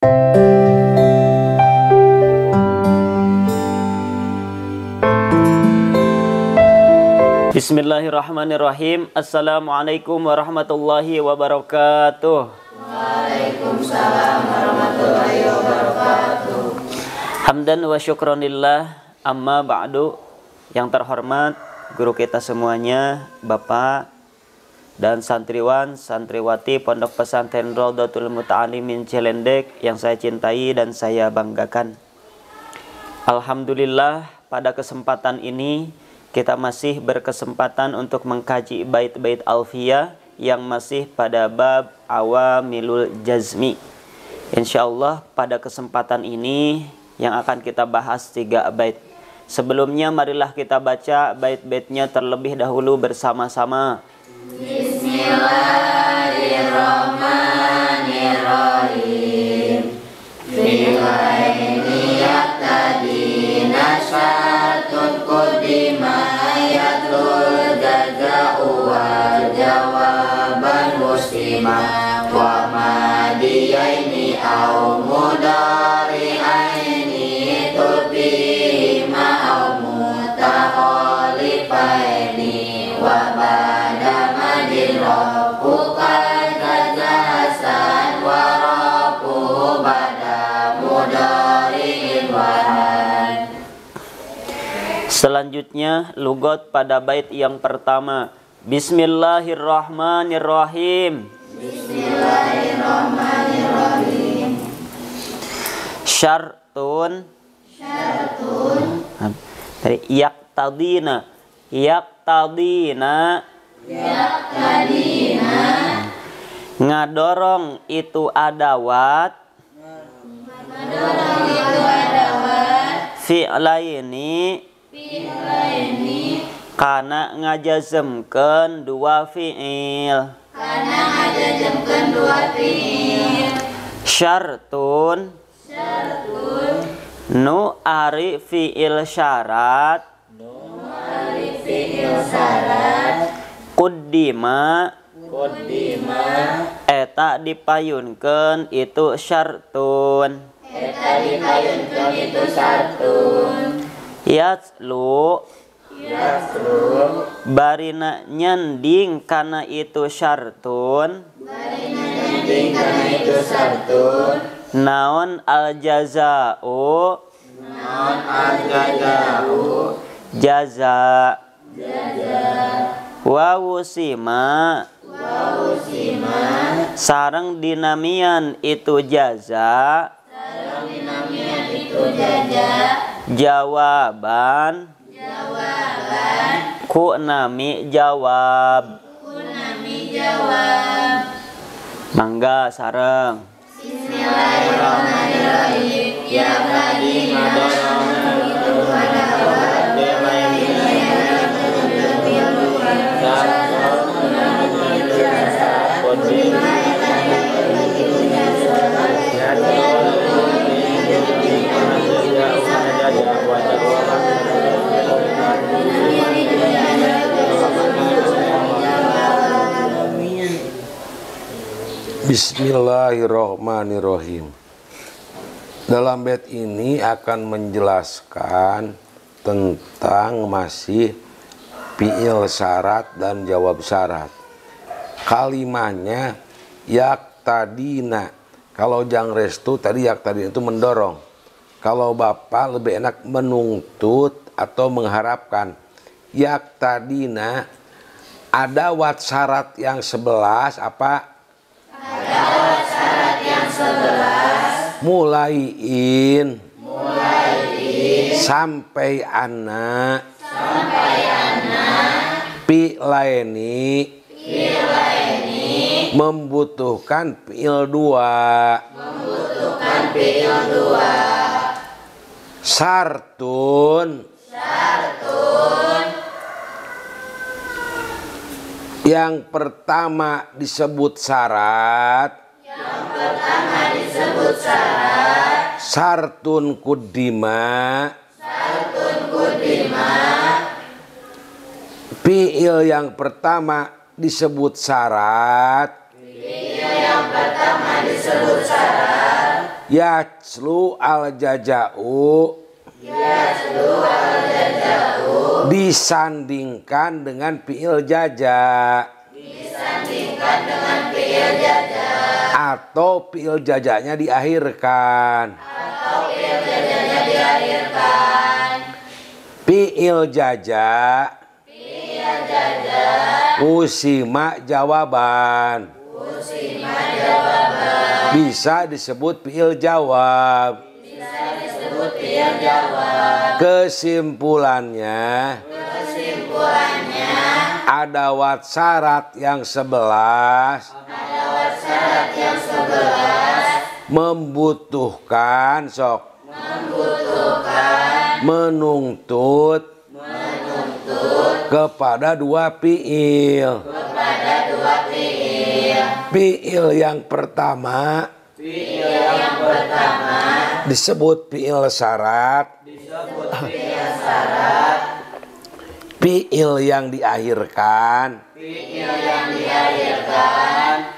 Bismillahirrahmanirrahim. Assalamualaikum warahmatullahi wabarakatuh. Waalaikumsalam warahmatullahi wabarakatuh. Hamdan wa syukronillah, amma ba'du. Yang terhormat guru kita semuanya, Bapak dan santriwan, santriwati Pondok Pesantren Raudhatul Muta'alimin Cilendek yang saya cintai dan saya banggakan. Alhamdulillah, pada kesempatan ini kita masih berkesempatan untuk mengkaji bait-bait alfiyah yang masih pada bab awamilul jazmi. Insyaallah pada kesempatan ini yang akan kita bahas 3 bait. Sebelumnya marilah kita baca bait-baitnya terlebih dahulu bersama-sama. Bismillahirrahmanirrahim. Filainiyat tadi nasyatun kudimayatul jaza'u wal jawaban muslimah wa madiyaini au mudari'aini tulbihima au mutakhalifaini wa bada madin rabbuka jazasan wa rabbu bada mudari'in wahan. Selanjutnya lugat pada bait yang pertama. Bismillahirrahmanirrahim. Bismillahirrahmanirrahim. Syartun. Dari yaktadina. Ngadorong itu adawat. Fi'laini. Kana ngajazemkeun 2 fi'il. Syartun. Nu ari fi'il syarat. Kuddima. Eta dipayunkeun itu syartun. Yatslu. Barina nyanding kana itu syartun. Naon al jaza'u. Jaza. Wa wusima. Sareng dinamian itu jaza. Jawaban. Ku nami jawab. Mangga sareng. Bismillahirrahmanirrahim. Ya tadi ngadorong itu adawat. Bismillahirrahmanirrahim. Dalam bait ini akan menjelaskan tentang masih fi'il syarat dan jawab syarat. Kalimahnya yaktadina. Kalau jang restu tadi yaktadina itu mendorong. Kalau bapak lebih enak menuntut atau mengharapkan. Yaktadina adawat syarat yang 11 apa? Adawat syarat yang 11. Mulaiin. Sampai anak. Fi'laini. Membutuhkan fi'il 2. Syartun. Yang pertama disebut syarat. Syartun kuddima. Fi'il yang pertama disebut syarat. Yatslu al-jaja'u disandingkan dengan fi'il jaja atau fi'il jajanya diakhirkan. Fi'il jaja usima jawaban bisa disebut fi'il jawab. Kesimpulannya adawat syarat yang 11 membutuhkan menuntut kepada dua fi'il. Fi'il yang pertama disebut fi'il syarat. Fi'il yang diakhirkan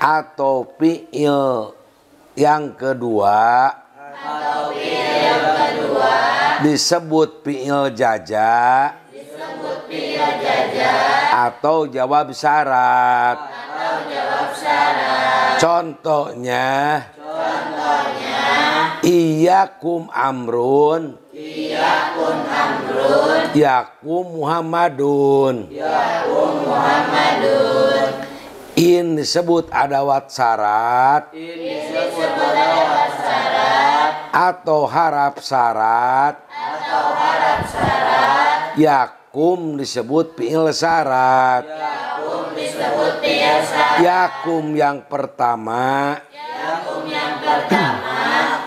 atau fi'il yang kedua disebut fi'il jaja atau jawab syarat. Contohnya Iyakum amrun Yakum Muhammadun. In disebut adawat syarat atau harap syarat. Yakum disebut fi'il syarat. Yakum yang pertama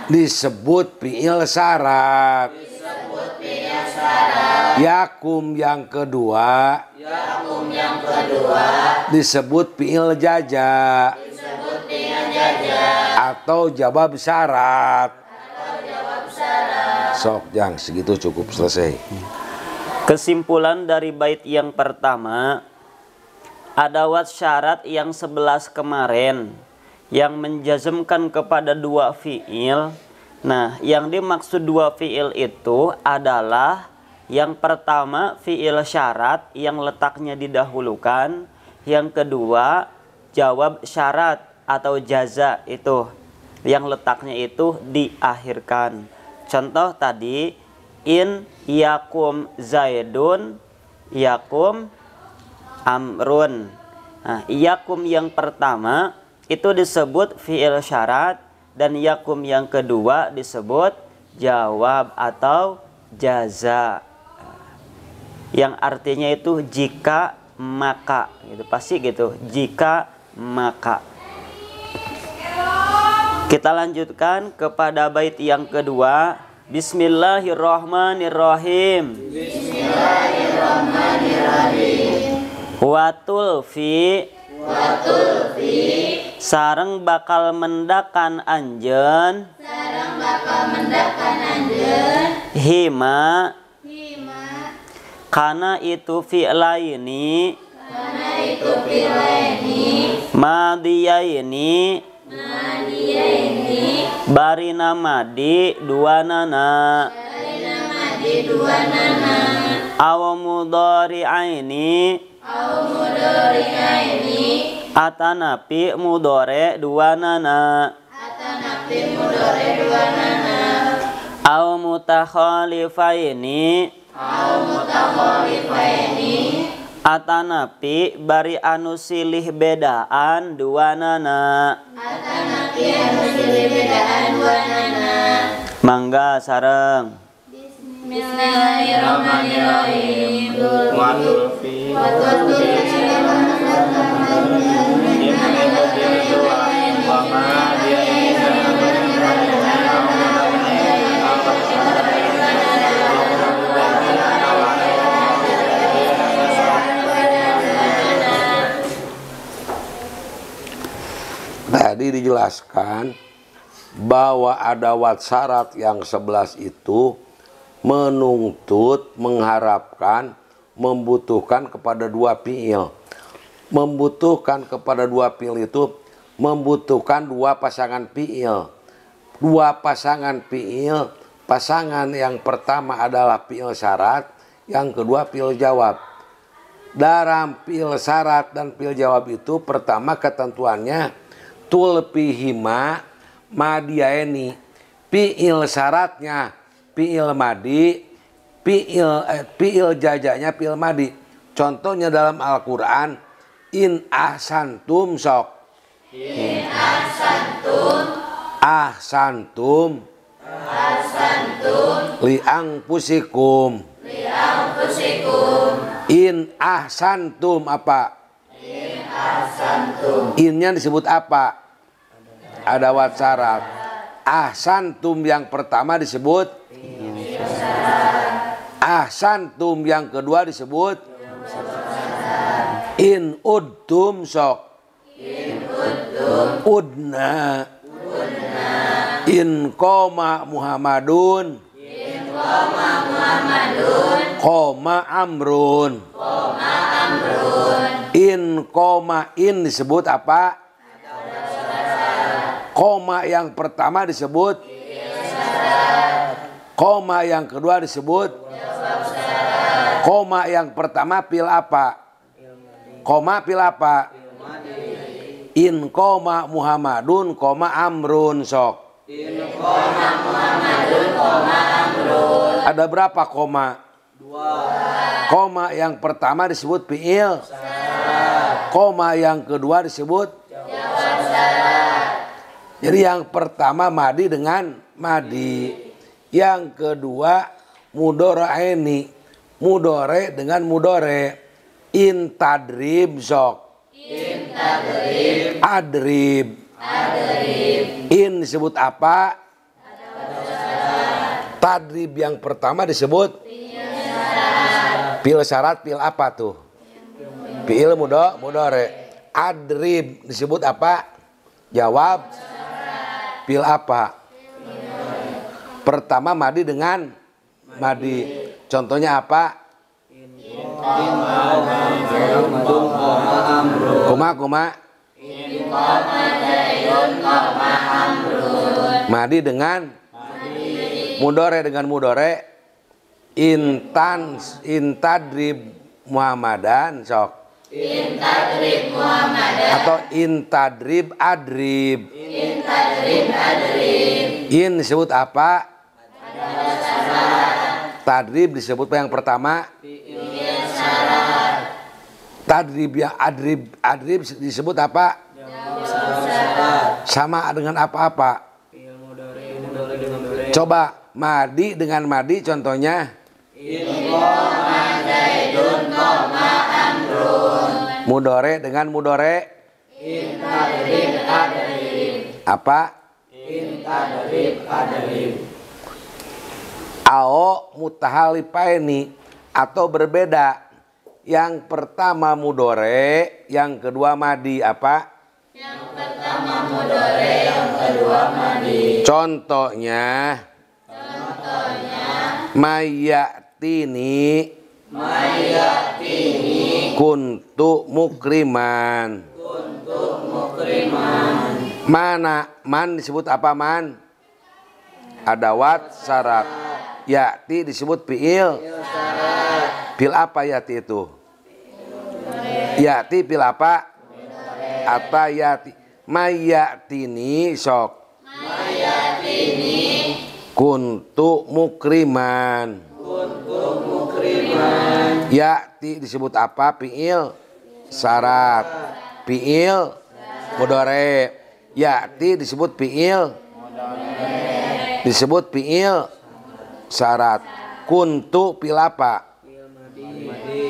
disebut fi'il syarat. Yakum yang kedua disebut fi'il jaja atau jawab syarat. Sok jang segitu cukup selesai. Kesimpulan dari bait yang pertama, adawat syarat yang 11 kemarin yang menjazmkan kepada dua fi'il. Nah, yang dimaksud dua fi'il itu adalah yang pertama fi'il syarat yang letaknya didahulukan, yang kedua jawab syarat atau jaza itu yang letaknya itu diakhirkan. Contoh tadi, in yakum zaidun yakum amrun. Nah, yakum yang pertama itu disebut fi'il syarat dan yakum yang kedua disebut jawab atau jaza. Yang artinya itu jika maka gitu, pasti gitu, jika maka. Kita lanjutkan kepada bait yang kedua. Bismillahirrahmanirrahim. Watul fi sareng bakal mendakan anjeun hima kana itu fi'laini madiyaini barina madi dua nana aw mudhari'aini atanapi mudhari dua nana aw mutakhalifaini atanapi bari anu silih bedaan dua nana. Mangga sareng. Bismillahirrahmanirrahim. Tadi dijelaskan bahwa adawat syarat yang 11 itu menuntut, mengharapkan, membutuhkan kepada dua fi'il. Membutuhkan kepada dua fi'il itu membutuhkan dua pasangan fi'il. dua pasangan fiil. Pasangan yang pertama adalah fiil syarat, yang kedua fiil jawab. Dalam fiil syarat dan fiil jawab itu pertama ketentuannya tulpihima madiaeni. Fiil syaratnya fiil madi, fiil jajanya fiil madi. Contohnya dalam Al-Qur'an in ahsantum sok. In ahsantum. Ahsantum liang pusikum. In ahsantum apa? In ahsantum. Innya disebut apa? Adawat syarat. Ahsantum yang pertama disebut ahsantum yang kedua disebut in udtum sok. Udna. In koma Muhammadun. Koma amrun. In koma in disebut apa? Koma yang pertama disebut koma yang kedua disebut koma yang pertama pil apa? Koma pil apa? In koma Muhammadun koma amrun sok. In koma Muhammadun koma amrun. Ada berapa koma? 2. Koma yang pertama disebut fiil. Koma yang kedua disebut jawab syarat. Jadi yang pertama madi dengan madi. Yang kedua mudora'eni. Mudore dengan mudore. In tadrib sok. In tadrib. Adrib. In disebut apa? Tadrib yang pertama disebut fiil syarat. Fiil apa tuh? Fiil mudore. Adrib disebut apa? Jawab. Fiil apa? Pertama madi dengan madi. Contohnya apa? Koma. Madi dengan mudore dengan mudore. Intadrib Muhammadan sok. Intadrib Muhammadan. Atau intadrib adrib. Intadrib adrib. In disebut apa? Tadrib disebut yang pertama tadrib. Yang adrib disebut apa? Sama dengan apa-apa. Coba madi dengan madi contohnya. Mudore dengan mudore. Apa? Ao mutahalipaini atau berbeda. Yang pertama mudore, yang kedua madi apa? Yang pertama mudore, yang kedua madi. Contohnya mayatini kuntu mukriman. Mana man disebut apa man? Adawat syarat. Yati disebut fiil. Fiil apa yati itu? Yati fiil apa? Ata yati. Mayatini sok. Kuntu mukriman. Yati disebut apa? Fiil syarat. Fiil mudhari. Yati disebut fiil. Disebut fiil syarat. Kuntu fiil apa?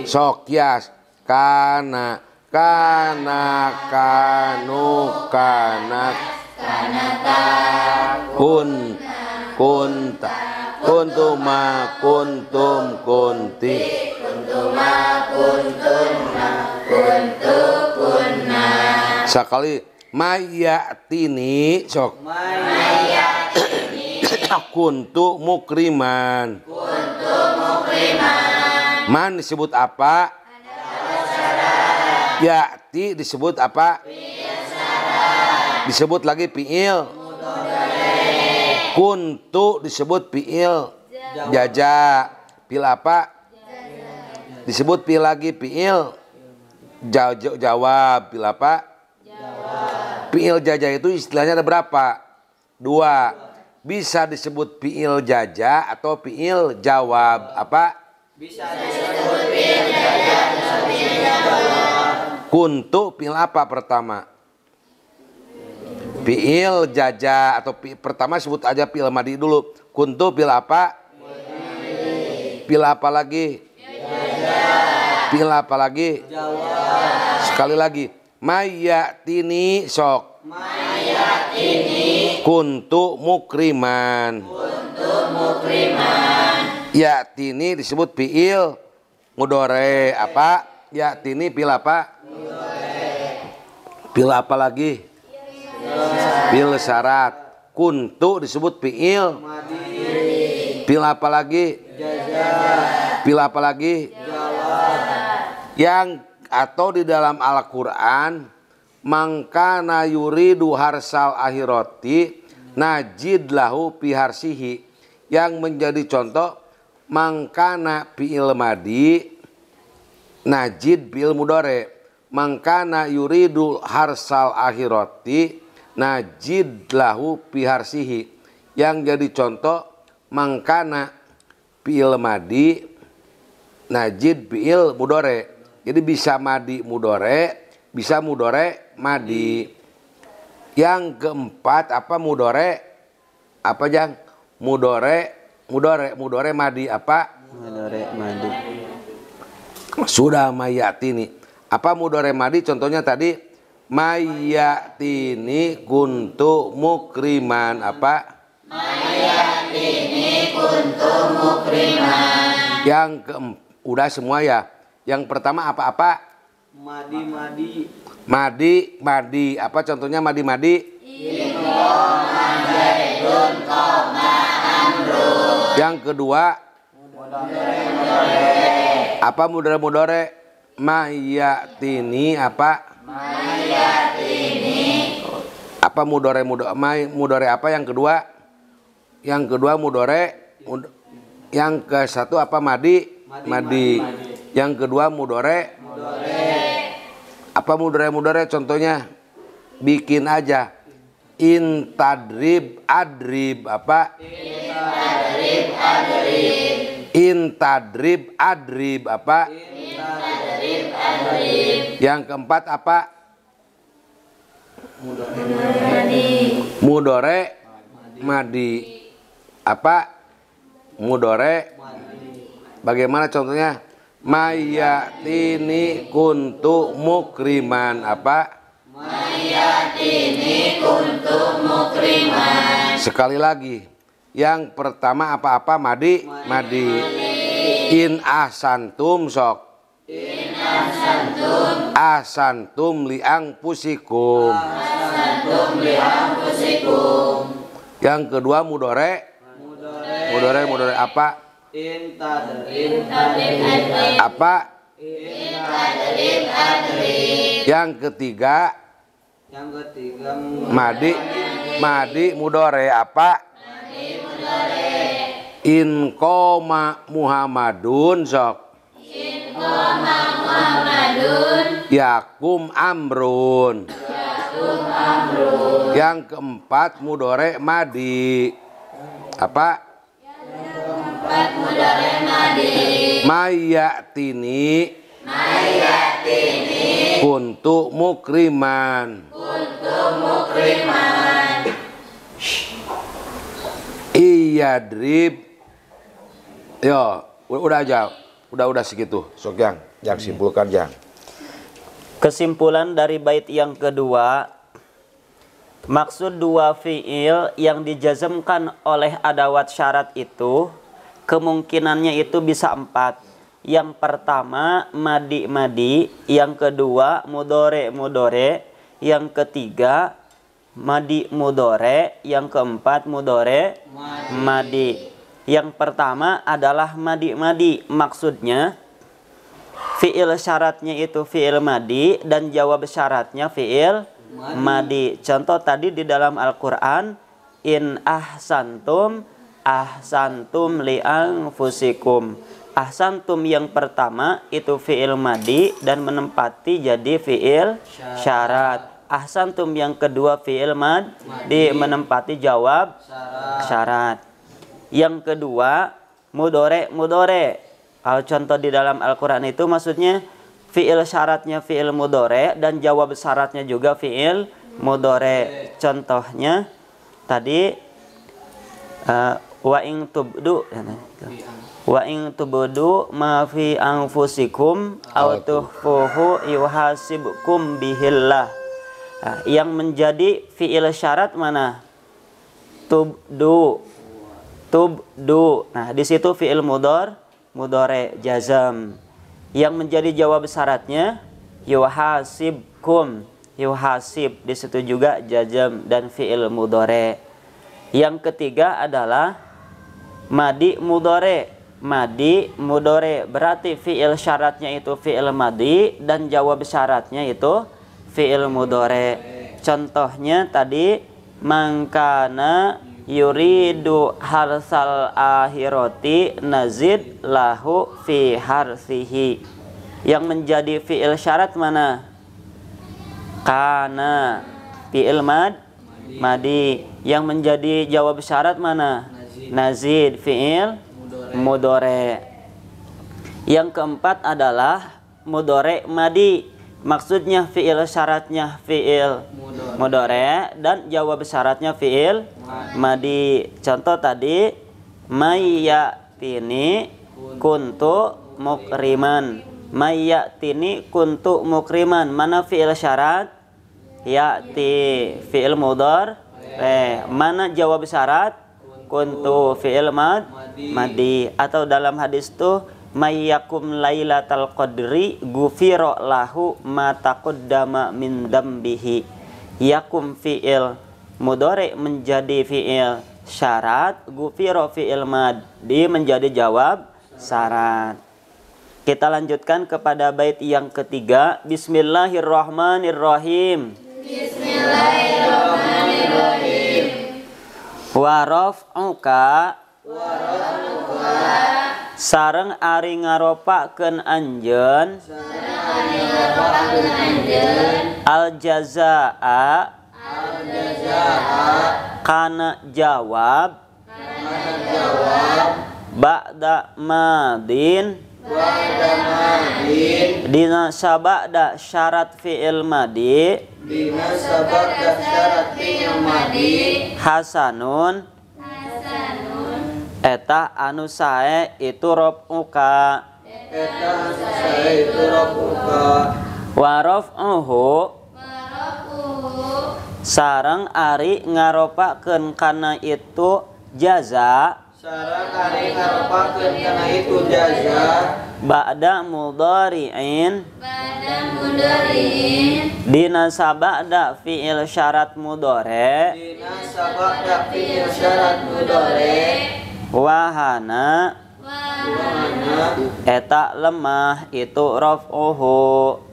Sok yas. Kana kanu kanak kunta kuntuma kuntum kunti sekali mayatini sok kuntu mukriman. Man disebut apa? Yati disebut apa? Disebut lagi fiil Kuntu disebut fiil jaja. Fiil apa? Disebut fiil lagi fiil jawab. Fiil apa? Fiil jaja itu istilahnya ada berapa? 2. Bisa disebut fiil jaja atau fiil jawab. Apa? Bisa disebut fiil jaja atau fiil jawab. Kuntu fiil apa pertama? Fiil jaja atau pertama sebut aja fiil madi dulu. Kuntu fiil apa? Fiil apa lagi? Fiil apa lagi? Jawab. Sekali lagi. Mayatini sok. Mayatini. Kuntu mukriman. Kuntu mukriman. Yatini disebut fiil mudore. Apa? Yatini fiil apa? Fiil apa lagi? Fiil syarat. Kuntu disebut fiil. Fiil apa lagi? Fiil apa lagi? Yang atau di dalam Al-Qur'an mangkana yuridu harsal akhirati najid lahu piharsihi, yang menjadi contoh mangkana fiil madi najid fiil mudore. Mangkana yuridu harsal akhirati najid lahu piharsihi, yang jadi contoh mangkana fiil madi najid fiil mudore. Jadi bisa madi mudore, bisa mudore madi. Yang keempat apa mudore? Apa Jang? Mudore madi apa? Mudore madi. Sudah mayatini. Apa mudore madi? Contohnya tadi mayatini kuntu mukriman. Apa? Mayatini kuntu mukriman. Yang udah semua ya. Yang pertama apa-apa? Madi. Madi. Apa contohnya madi? Yang kedua apa mudore? Mayatini apa? Apa mudore apa yang kedua? Yang kedua mudore. Yang ke satu apa madi? Yang kedua mudore. Apa mudore contohnya? Bikin aja. Intadrib adrib apa? Intadrib adrib apa? Yang keempat apa? Mudore madi. Apa? Mudore. Bagaimana contohnya? Mayatini kuntu mukriman. Apa? Mayatini kuntu mukriman. Sekali lagi. Yang pertama apa-apa madi. In ahsantum sok. Ahsantum liang pusikum. Yang kedua mudore. Mudore apa? Apa? Yang ketiga madi mudore apa? In koma Muhammadun sok. Yakum amrun. Yang keempat mudore madi. Apa? Mayatini kuntu mukriman. Iyadrib. Yo, udah aja. Udah segitu. Sok yang simpulkan Jang. Kesimpulan dari bait yang kedua, maksud dua fiil yang dijazmkan oleh adawat syarat itu kemungkinannya itu bisa 4. Yang pertama madi, yang kedua mudore, yang ketiga madi mudore, yang keempat mudore madi. Yang pertama adalah madi, maksudnya fiil syaratnya itu fiil madi dan jawab syaratnya fiil madi. Contoh tadi di dalam Al-Qur'an in ahsantum li anfusikum. Ahsantum yang pertama itu fi'il madi dan menempati jadi fi'il syarat. Ahsantum yang kedua fi'il madi menempati jawab syarat. Yang kedua mudore. Kalau contoh di dalam Al-Quran itu maksudnya fi'il syaratnya fi'il mudore dan jawab syaratnya juga fi'il mudore. Contohnya tadi wa in tubdu ma fi anfusikum aw tukhfuhu yuhasibkum bihillah. Yang menjadi fi'il syarat mana? Tubdu. Nah, di situ fi'il mudore jazam. Yang menjadi jawab syaratnya yuhasibkum. Yuhasib di situ juga jazam dan fi'il mudore. Yang ketiga adalah madi mudore. Madi mudore berarti fi'il syaratnya itu fi'il madi dan jawab syaratnya itu fi'il mudore. Contohnya tadi mangkana yuridu harsal akhirati nazid lahu fi harsihi. Yang menjadi fi'il syarat mana? Kana fi'il madi. Yang menjadi jawab syarat mana? Nazid fi'il mudore. Yang keempat adalah mudore madi. Maksudnya fi'il syaratnya fi'il mudore dan jawab syaratnya fi'il madi. Contoh tadi mayyatini kuntu mukriman. Mayyatini kuntu mukriman. Mana fi'il syarat? Ya'ti fi'il mudhari. Mana jawab syarat? Kuntu fi'il madi. Atau dalam hadis itu mayyakum lailatal qadri gufiro lahu ma taqaddama min dambihi. Yakum fi'il mudhari menjadi fi'il syarat, gufiro fi'il madi menjadi jawab syarat. Kita lanjutkan kepada bait yang ketiga. Bismillahirrahmanirrahim. Bismillahirrahmanirrahim. Wa raf'uka sareng ari ngaropakeun anjeun al jazaa kana jawab ba'da madin dina sabada syarat fi'il madi hasanun eta anu sae itu raf'uka wa raf'uhu sareng ari ngaropakeun kana itu jaza ba'da mudhari'in dina sabada fi'il syarat mudhari wahana eta lemah itu raf'uhu.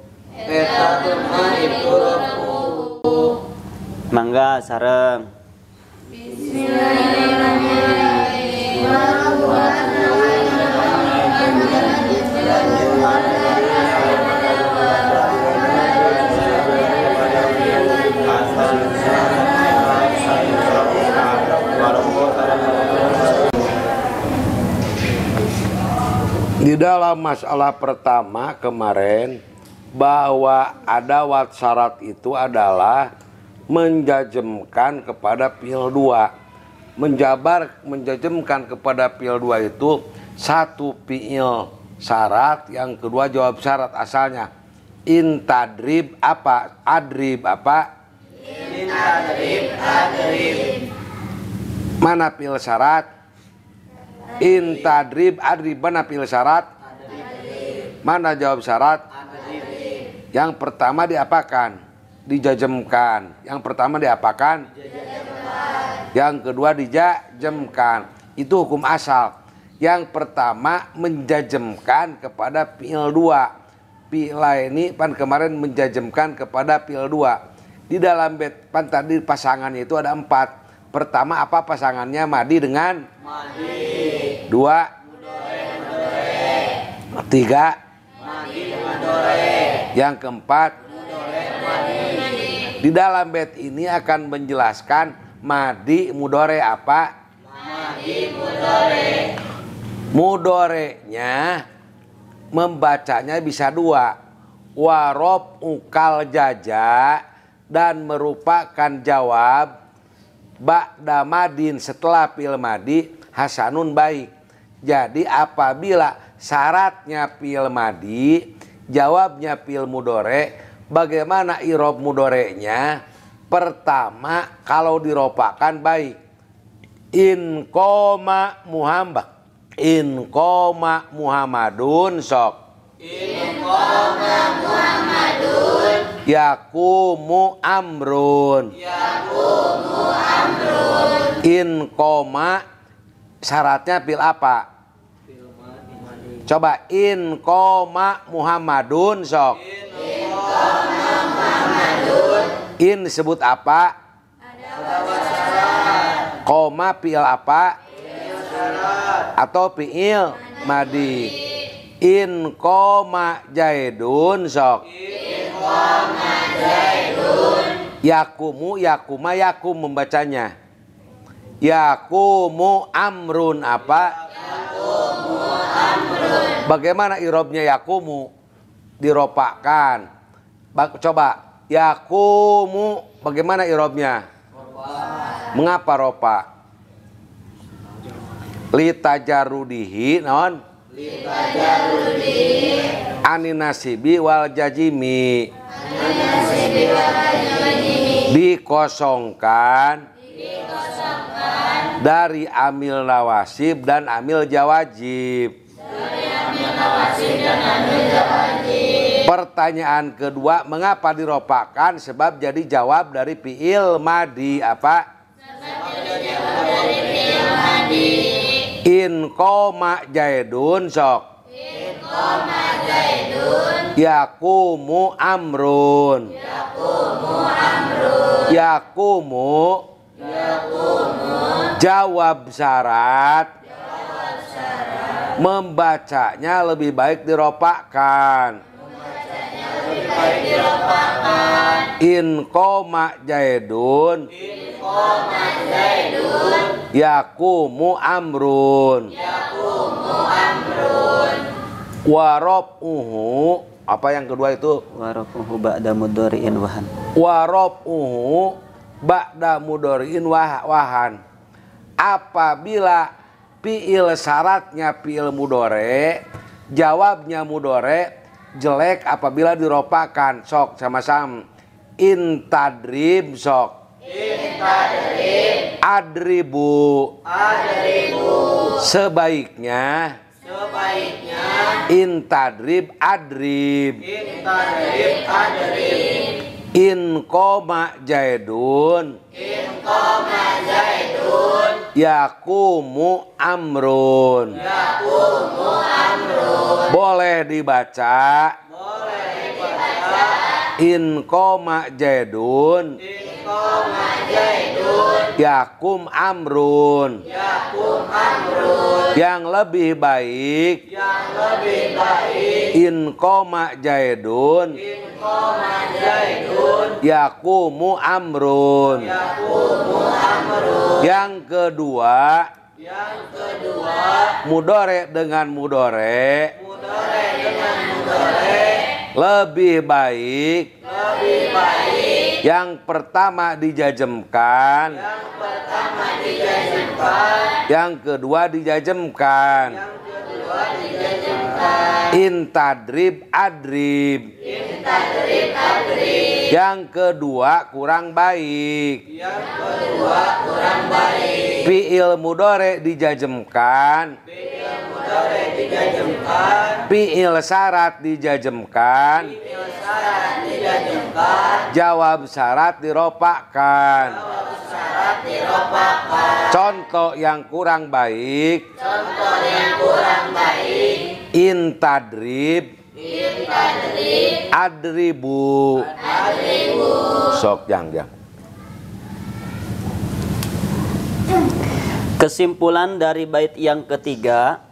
Mangga sareng. Di dalam masalah pertama kemarin bahwa ada wat syarat itu adalah menjajemkan kepada fi'il dua. Menjajemkan kepada fi'il dua itu satu fi'il syarat, yang kedua jawab syarat asalnya. In tadrib apa? Adrib apa? In tadrib adrib. Mana fi'il syarat? In tadrib adrib. Mana fi'il syarat? Mana jawab syarat? Yang pertama diapakan? Dijajemkan. Yang pertama diapakan? Yang kedua dijajemkan. Itu hukum asal. Yang pertama menjajemkan kepada fi'il dua. Fi'il ini pan kemarin menjajemkan kepada fi'il dua. Di dalam bait pan tadi pasangan itu ada 4. Pertama apa pasangannya madi dengan Madi. dua, tiga, Madi mudore. yang keempat. Di dalam bait ini akan menjelaskan madi mudore apa? Madi mudore. Mudorenya membacanya bisa dua, warob ukal jaja, dan merupakan jawab ba'da madin setelah fi'il madi hasanun baik. Jadi apabila syaratnya fi'il madi, jawabnya fi'il mudore, bagaimana irob mudorenya? Pertama kalau diropakan baik. In koma Muhammad, in koma Muhammadun sok. In qama Muhammadun. Yakumu amrun. Yaqumu amrun. In koma syaratnya fil apa? Coba in koma Muhammadun sok. In qama Muhammadun. In disebut apa? Koma fiil apa? Atau fiil madi. In koma jaidun sok. In qama Zaidun. Yakumu, yakuma, yakum membacanya. Yakumu amrun apa? Yaqumu amrun. Bagaimana irobnya yakumu? Diropakkan. Coba yakumu bagaimana irobnya? Mengapa ropa? Litajarudihi non? Litajarudihi. Aninasibi wal jajimi. Anasibi wal jajimi. Dikosongkan dari amil nawasib dan amil jawajib. Pertanyaan kedua, mengapa diropakan? Sebab jadi jawab dari fi'il madi apa? In koma jaidun sok. In qama Zaidun. Yakumu amrun. Yaqumu amrun. Yakumu jawab syarat. Membacanya lebih baik diropakkan. In koma jaidun. In qama Zaidun. Yakumu amrun. Yaqumu amrun. Warobuhu, apa yang kedua itu? Warafuhu ba'da mudhari'in wahan. Warobuhu ba'da mudhari'in wahan. Apabila fi'il syaratnya fi'il mudhari, jawabnya mudhari, jelek apabila diropakan. Sok sama-sama. In tadrib sok. In tadrib. Adribu. Adribu. Sebaiknya in tadrib adrib. In tadrib adrib. In koma jaidun. In qama Zaidun. Yakumu amrun. Yaqumu amrun. Boleh dibaca. Boleh dibaca. In koma jaidun. In qama Zaidun. Yakum amrun. Yakum amrun. Yang lebih baik. Yang lebih baik. In koma jaidun. In qama Zaidun. Yakumu amrun. Yaqumu amrun. Yang kedua, Yang kedua, mudore dengan mudore mudhari dengan mudhari lebih baik. lebih baik. Yang pertama dijajemkan, Yang pertama dijajemkan. yang kedua dijajemkan. Yang kedua dijajemkan. In tadrib adrib. In tadrib adrib. Yang kedua kurang baik. Yang kedua kurang baik. Fi'il mudore dijajemkan. Fi'il mudhari dijajemkan. Fi'il syarat dijajemkan. Fi'il syarat dijajemkan. Jawab syarat diropakkan. Jawab syarat diropakan. Contoh yang kurang baik. Contoh yang kurang baik. In tadrib In tadrib adribu. adribu. Sok jang. Kesimpulan dari bait yang ketiga,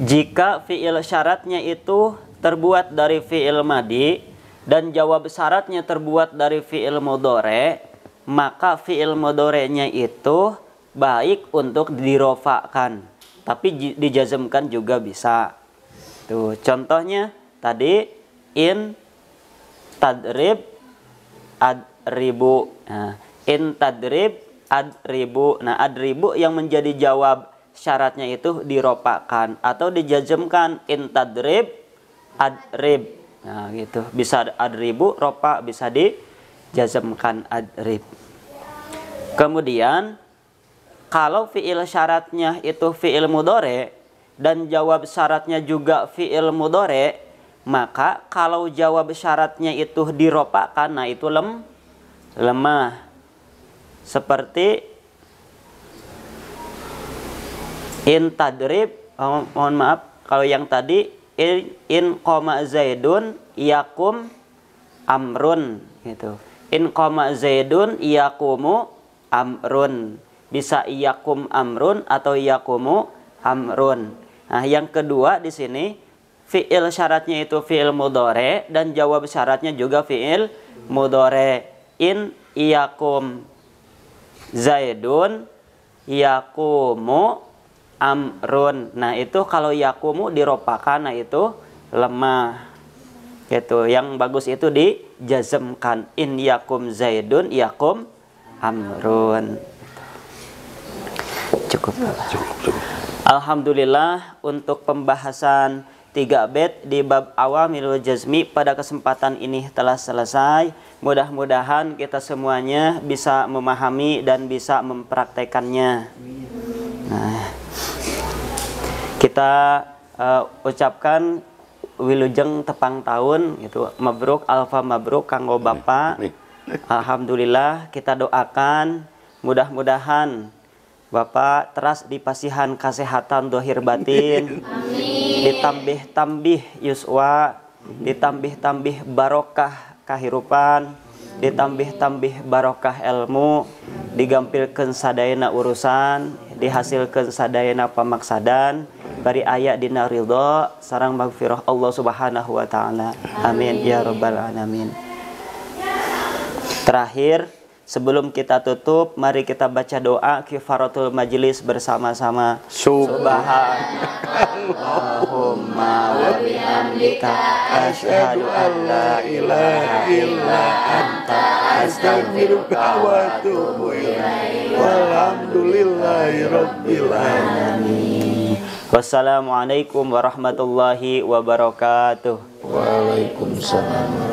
jika fi'il syaratnya itu terbuat dari fi'il madi dan jawab syaratnya terbuat dari fi'il mudhari, maka fi'il mudhari'nya itu baik untuk dirofakkan, tapi dijazmkan juga bisa. Tuh, contohnya tadi in tadrib adribu. Nah, in tadrib adribu. Nah, adribu yang menjadi jawab syaratnya itu dirofakkan atau dijazmkan in tadrib adrib. Nah, gitu. Bisa adribu rofa, bisa dijazmkan adrib. Kemudian kalau fi'il syaratnya itu fi'il mudhari dan jawab syaratnya juga fi'il mudhari, maka kalau jawab syaratnya itu dirofakkan, nah itu lemah. Seperti in tadrib, mohon maaf, kalau yang tadi in qoma zaidun yakum amrun gitu. In qoma zaidun yakumu amrun. Bisa yakum amrun atau yakumu amrun. Nah, yang kedua di sini fi'il syaratnya itu fi'il mudhari dan jawab syaratnya juga fi'il mudhari. In yakum zaidun yakumu amrun. Nah, itu kalau yakumu diropakan, nah itu lemah. Gitu. Yang bagus itu dijazmkan. In yakum zaidun yakum amrun. Cukup. Alhamdulillah, untuk pembahasan 3 bait di bab awamilul jazmi pada kesempatan ini telah selesai. Mudah-mudahan kita semuanya bisa memahami dan bisa mempraktekannya. Nah, kita ucapkan wilujeng tepang tahun gitu. Mabruk, alfa mabruk kanggo Bapak. Alhamdulillah, kita doakan mudah-mudahan Bapak teras dipasihan kesehatan dohir batin. Ditambih-tambih yuswa, ditambih-tambih barokah kahirupan, ditambih-tambih barokah ilmu, digampilkeun sadayana urusan, dihasilkeun sadayana pamaksadan, bari aya dina ridho sareng magfirah Allah Subhanahu wa taala. Amin ya rabbal alamin. Terakhir, sebelum kita tutup, mari kita baca doa kifaratul majlis bersama-sama. Subhanallahumma wa bihamdika asyhadu an la ilaha illa anta astaghfiruka wa atubu ilaik. Walhamdulillahi rabbil alamin. Wassalamualaikum warahmatullahi wabarakatuh. Waalaikumsalam.